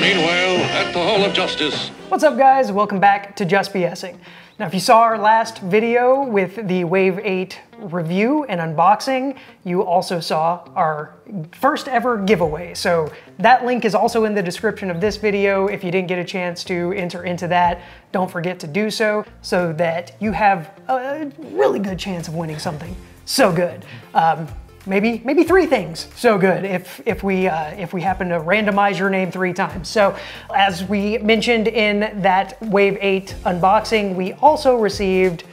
Meanwhile, at the Hall of Justice. What's up, guys? Welcome back to Just BSing. Now, if you saw our last video with the Wave 8 review and unboxing, you also saw our first ever giveaway. So that link is also in the description of this video. If you didn't get a chance to enter into that, don't forget to do so that you have a really good chance of winning something so good. Maybe 3 things so good if we happen to randomize your name 3 times. So as we mentioned in that Wave 8 unboxing, we also received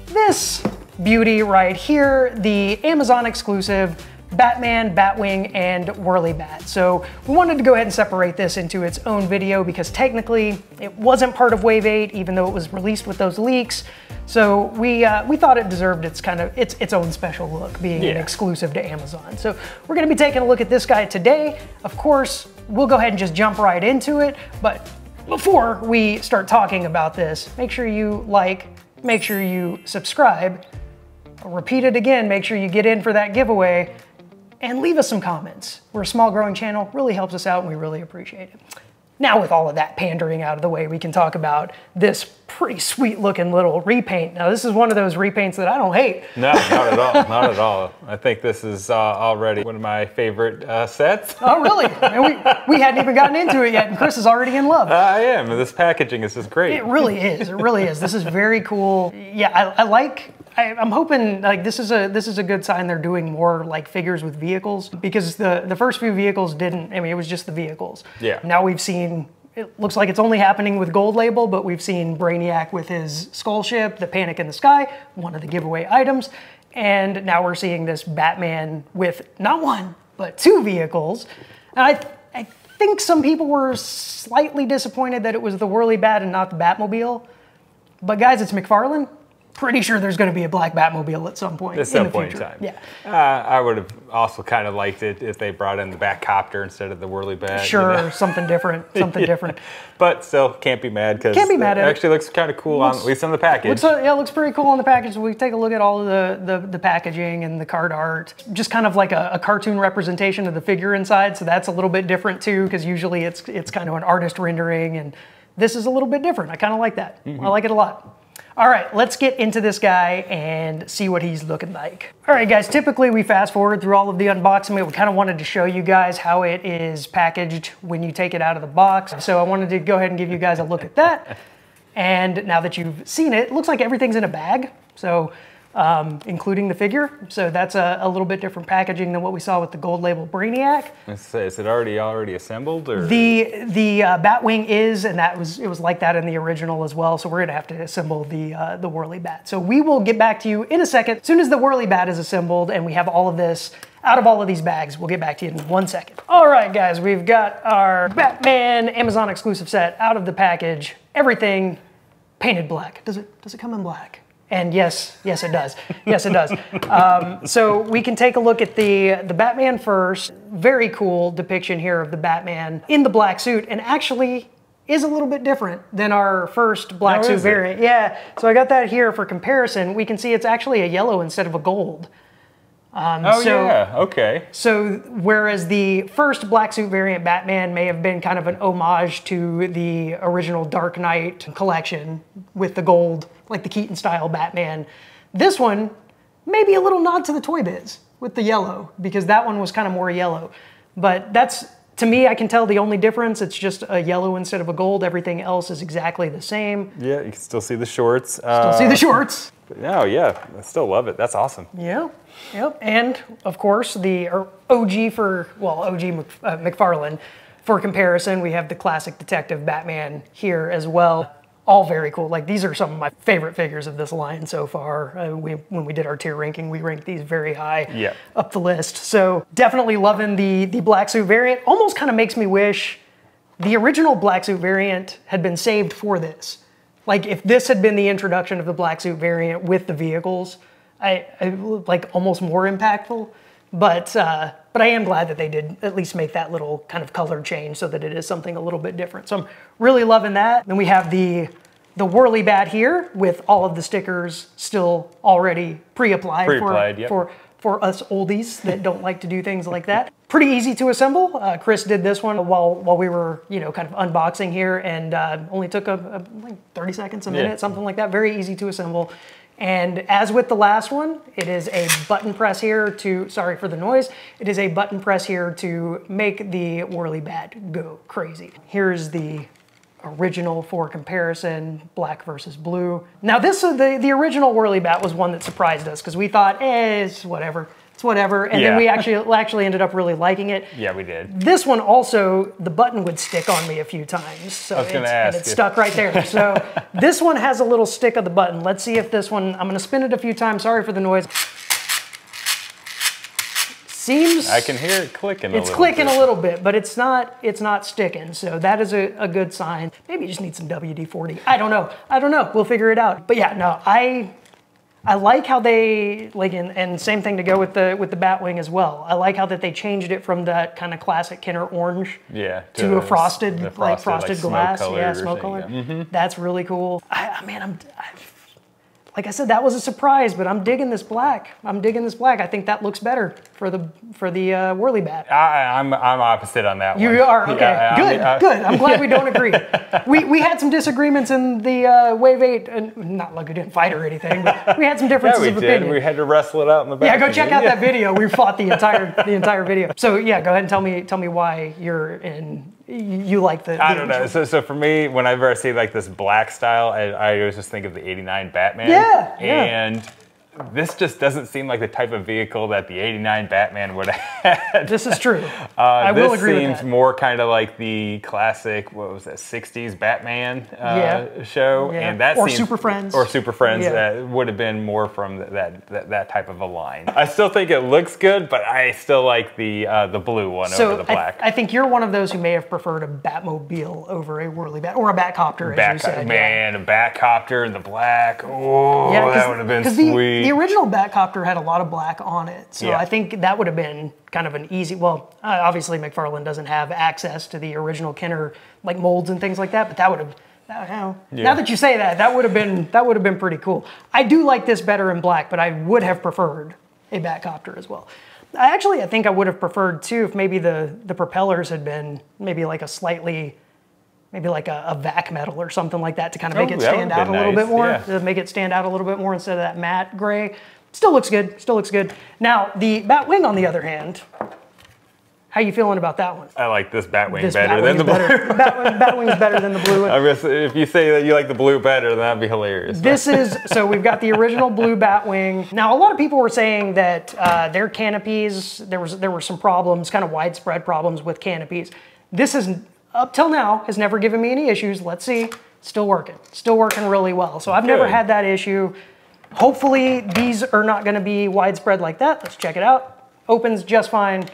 this beauty right here, the Amazon exclusive Batman, Batwing, and Whirly Bat. So we wanted to go ahead and separate this into its own video because technically it wasn't part of Wave 8, even though it was released with those leaks. So we thought it deserved its own special look, being an exclusive to Amazon. So we're gonna be taking a look at this guy today. Of course, we'll go ahead and just jump right into it. But before we start talking about this, make sure you like, make sure you subscribe. I'll repeat it again, make sure you get in for that giveaway and leave us some comments. We're a small growing channel, really helps us out and we really appreciate it. Now with all of that pandering out of the way, we can talk about this pretty sweet looking little repaint. Now this is one of those repaints that I don't hate. No, not at all, not at all. I think this is already one of my favorite sets. Oh really? And we hadn't even gotten into it yet and Chris is already in love. I am, this packaging is just great. It really is, it really is. This is very cool. Yeah, I'm hoping like this is a good sign they're doing more like figures with vehicles, because the first few vehicles didn't, I mean, it was just the vehicles. Yeah. Now we've seen, it looks like it's only happening with Gold Label, but we've seen Brainiac with his skull ship, the Panic in the Sky, one of the giveaway items. And now we're seeing this Batman with not 1, but 2 vehicles. And I think some people were slightly disappointed that it was the Whirly Bat and not the Batmobile. But guys, it's McFarlane. Pretty sure there's going to be a black Batmobile at some point. At some point in time. Yeah. I would have also kind of liked it if they brought in the Batcopter instead of the Whirly Bat. Sure, you know? something different, something different. But still, can't be mad because it actually looks kind of cool, at least on the package. Yeah, it looks pretty cool on the package. We take a look at all of the packaging and the card art. Just kind of like a cartoon representation of the figure inside, so that's a little bit different too, because usually it's kind of an artist rendering, and this is a little bit different. I kind of like that. I like it a lot. All right, let's get into this guy and see what he's looking like. All right, guys, typically we fast forward through all of the unboxing. We kind of wanted to show you guys how it is packaged when you take it out of the box. So I wanted to go ahead and give you guys a look at that. And now that you've seen it, it looks like everything's in a bag. So including the figure. So that's a little bit different packaging than what we saw with the Gold Label Brainiac. Is it already assembled? Or? The Batwing is, and it was like that in the original as well. So we're gonna have to assemble the Whirly Bat. So we will get back to you in a second. As soon as the Whirly Bat is assembled and we have all of this out of all of these bags, we'll get back to you in 1 second. All right, guys, we've got our Batman Amazon exclusive set out of the package. Everything painted black. Does it come in black? And yes, it does. Yes, it does. So we can take a look at the Batman first. Very cool depiction here of the Batman in the black suit, and actually is a little bit different than our first black suit variant. Yeah, so I got that here for comparison. We can see it's actually a yellow instead of a gold. Yeah, okay. So whereas the first black suit variant Batman may have been kind of an homage to the original Dark Knight collection with the gold, like the Keaton style Batman, this one may be a little nod to the Toy Biz with the yellow, because that one was kind of more yellow. But that's, to me, I can tell the only difference. It's just a yellow instead of a gold. Everything else is exactly the same. Yeah, you can still see the shorts. Still see the shorts. No, yeah, I still love it. That's awesome. Yeah, yep. And of course, the OG McFarlane. For comparison, we have the classic Detective Batman here as well. All very cool. Like, these are some of my favorite figures of this line so far. When we did our tier ranking, we ranked these very high up the list. So definitely loving the black suit variant. Almost kind of makes me wish the original black suit variant had been saved for this. Like, if this had been the introduction of the black suit variant with the vehicles, I like almost more impactful. But I am glad that they did at least make that little kind of color change so that it is something a little bit different. So I'm really loving that. Then we have the Whirly Bat here with all of the stickers still already pre-applied for us oldies that don't like to do things like that. pretty easy to assemble. Chris did this one while we were, kind of unboxing here, and only took like 30 seconds, a minute, something like that. Very easy to assemble. And as with the last one, it is a button press here to, sorry for the noise, it is a button press here to make the whirly bat go crazy. Here's the original for comparison, black versus blue. Now the original whirly bat was one that surprised us because we thought, it's whatever. It's whatever, and then we actually ended up really liking it. Yeah, we did. This one also, the button would stick on me a few times, so it's stuck right there. So this one has a little stick of the button. Let's see if this one, I'm gonna spin it a few times, sorry for the noise. Seems... I can hear it clicking a little bit. It's clicking a little bit, but it's not sticking, so that is a good sign. Maybe you just need some WD-40. I don't know, we'll figure it out. But yeah, no, I like how they, and same thing to go with the Batwing as well. I like how that they changed it from that kind of classic Kenner orange to a frosted glass. Yeah, smoke color. Mm-hmm. That's really cool. Like I said, that was a surprise, but I'm digging this black. I think that looks better for the whirly bat. I'm opposite on that one. You are? Okay, good. I'm glad we don't agree. We had some disagreements in the Wave 8, and not like we didn't fight or anything, but we had some differences of opinion. We had to wrestle it out in the back. Yeah, go check out that video. We fought the entire video. So yeah, go ahead and tell me why you like the... I don't know. So for me, whenever I see like this black style, I always just think of the '89 Batman. Yeah. And this just doesn't seem like the type of vehicle that the '89 Batman would have had. This is true. I will agree with that. This seems more kind of like the classic, what was that, '60s Batman show. Yeah. And that seems, Super Friends. Or Super Friends. That would have been more from that type of a line. I still think it looks good, but I still like the blue one over the black. I think you're one of those who may have preferred a Batmobile over a whirly bat, or a Batcopter, as you said. Man, a Batcopter in the black. Oh, that would have been sweet. The original Batcopter had a lot of black on it, so I think that would have been kind of an easy, obviously McFarlane doesn't have access to the original Kenner like molds and things like that, but that would have, now that you say that, that would have been pretty cool. I do like this better in black, but I would have preferred a Batcopter as well. I think I would have preferred too if maybe the propellers had been maybe like a slightly, maybe like a vac metal or something like that to kind of make it stand out a little bit more. To make it stand out a little bit more instead of that matte gray. Still looks good. Now, the Batwing, on the other hand, how you feeling about that one? I like this Batwing better than the blue. Batwing's better than the blue. If you say that you like the blue better, then that'd be hilarious. So we've got the original blue Batwing. Now, a lot of people were saying that their canopies, there were some problems, kind of widespread problems with canopies. This is, up till now, has never given me any issues. Let's see. Still working really well. So I've never had that issue. Hopefully these are not going to be widespread like that. Let's check it out. Opens just fine,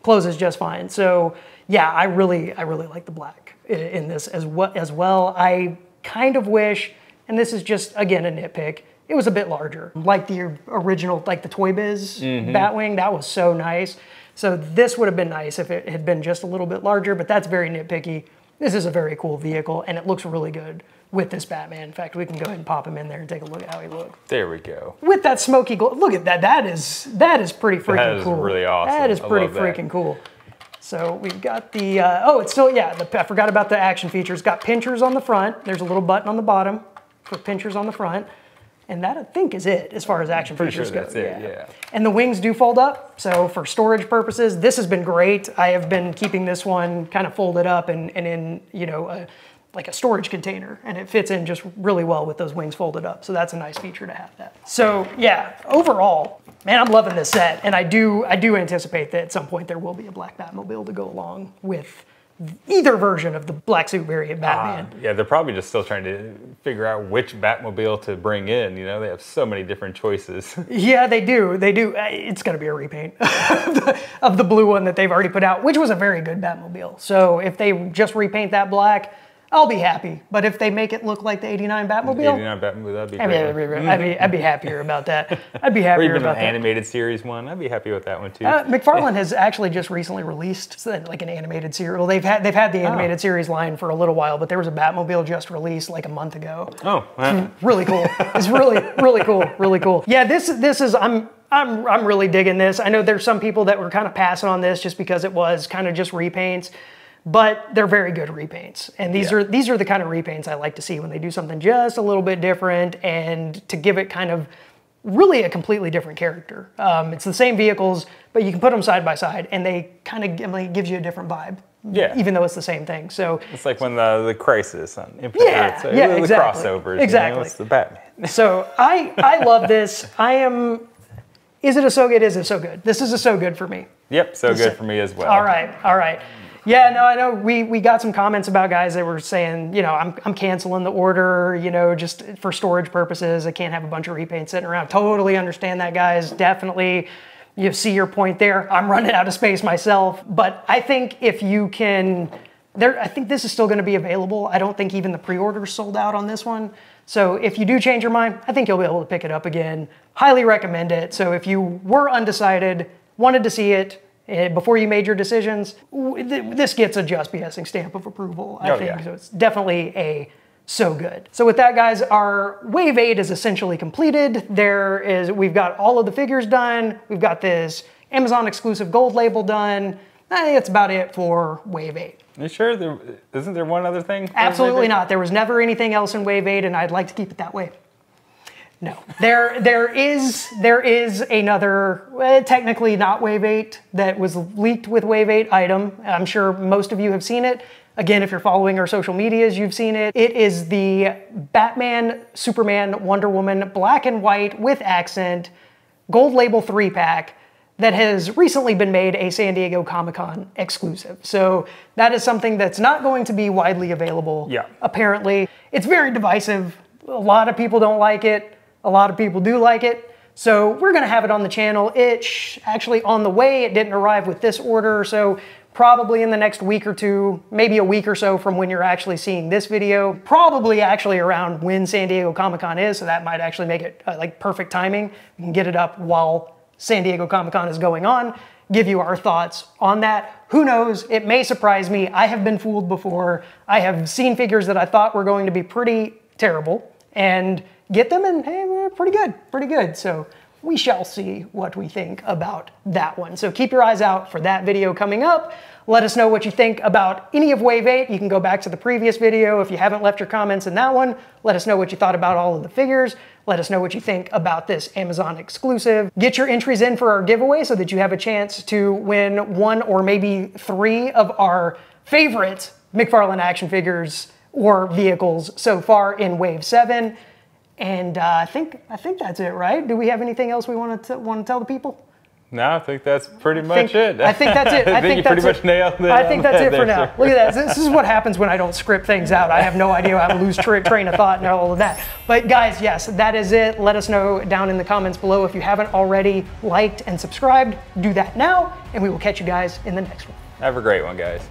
closes just fine. So yeah, I really like the black in this as well. I kind of wish, and this is just again a nitpick, it was a bit larger. Like the original, like the Toy Biz Batwing, that was so nice. So this would have been nice if it had been just a little bit larger, but that's very nitpicky. This is a very cool vehicle, and it looks really good with this Batman. In fact, we can go ahead and pop him in there and take a look at how he looks. There we go. With that smoky glow. Look at that. That is pretty freaking cool. That is really awesome. That is pretty freaking cool. So we've got the, I forgot about the action features. Got pinchers on the front. There's a little button on the bottom for pinchers on the front. And that, I think, is it as far as action features go. That's it, yeah. And the wings do fold up, so for storage purposes, this has been great. I have been keeping this one kind of folded up and in, like a storage container, and it fits in just really well with those wings folded up. So that's a nice feature to have that. So yeah, overall, man, I'm loving this set, and I do anticipate that at some point there will be a black Batmobile to go along with either version of the black suit variant Batman. Yeah, they're probably just still trying to figure out which Batmobile to bring in. You know, they have so many different choices. Yeah, they do. It's going to be a repaint of the blue one that they've already put out, which was a very good Batmobile. So if they just repaint that black, I'll be happy. But if they make it look like the '89 Batmobile, that'd be great. I'd be happier about that. I'd be happier or even about an that. animated series one. I'd be happy with that one too. McFarlane has actually just recently released like an animated series. Well, they've had the animated series line for a little while, but there was a Batmobile just released like a month ago. Oh, wow. Really cool. It's really cool. Really cool. Yeah, this is I'm I'm really digging this. I know there's some people that were kind of passing on this just because it was kind of just repaints, but they're very good repaints. And these are the kind of repaints I like to see when they do something just a little bit different and to give it kind of really a completely different character. It's the same vehicles, but you can put them side by side and they kind of, it gives you a different vibe. Yeah. Even though it's the same thing. So it's like when the Crisis on Infinite Earths, the exactly. Crossovers. Exactly. You know, it's the Batman. So I love this. Is it a so good? Is it so good? This is a so good for me. Yep, so good for me as well. All right. Yeah, no, I know we got some comments about guys that were saying, I'm canceling the order, just for storage purposes. I can't have a bunch of repaints sitting around. Totally understand that, guys. Definitely, you see your point there. I'm running out of space myself, but I think if you can, I think this is still going to be available. I don't think even the pre-orders sold out on this one. So if you do change your mind, I think you'll be able to pick it up again. Highly recommend it. So if you were undecided, wanted to see it before you made your decisions, this gets a Just BSing stamp of approval, I think. Yeah. So it's definitely a so good. So with that, guys, our Wave 8 is essentially completed. We've got all of the figures done. We've got this Amazon exclusive gold label done. I think that's about it for Wave 8. You sure? Isn't there one other thing? Absolutely not. There was never anything else in Wave 8, and I'd like to keep it that way. No. There is another, technically not Wave 8, that was leaked with Wave 8 item. I'm sure most of you have seen it. Again, if you're following our social medias, you've seen it. It is the Batman, Superman, Wonder Woman, black and white with accent, gold label 3-pack. That has recently been made a San Diego Comic-Con exclusive. So that is something that's not going to be widely available, apparently. It's very divisive. A lot of people don't like it. A lot of people do like it. So we're gonna have it on the channel. It's actually on the way. It didn't arrive with this order, so probably in the next week or two, maybe a week or so from when you're actually seeing this video, probably actually around when San Diego Comic-Con is, so that might actually make it like perfect timing. We can get it up while San Diego Comic-Con is going on, give you our thoughts on that. Who knows, it may surprise me. I have been fooled before. I have seen figures that I thought were going to be pretty terrible and get them and hey, we're pretty good. So we shall see what we think about that one. So keep your eyes out for that video coming up. Let us know what you think about any of Wave 8. You can go back to the previous video if you haven't left your comments in that one. Let us know what you thought about all of the figures. Let us know what you think about this Amazon exclusive. Get your entries in for our giveaway so that you have a chance to win 1 or maybe 3 of our favorite McFarlane action figures or vehicles so far in Wave 7. And I think that's it, right? Do we have anything else we want to tell the people? No, I think that's pretty much it. I think that's it. I think you pretty much nailed it. I think that's it for now. Look at that. This is what happens when I don't script things out. I have no idea how to lose train of thought and all of that. But guys, yes, that is it. Let us know down in the comments below if you haven't already liked and subscribed. Do that now, and we will catch you guys in the next one. Have a great one, guys.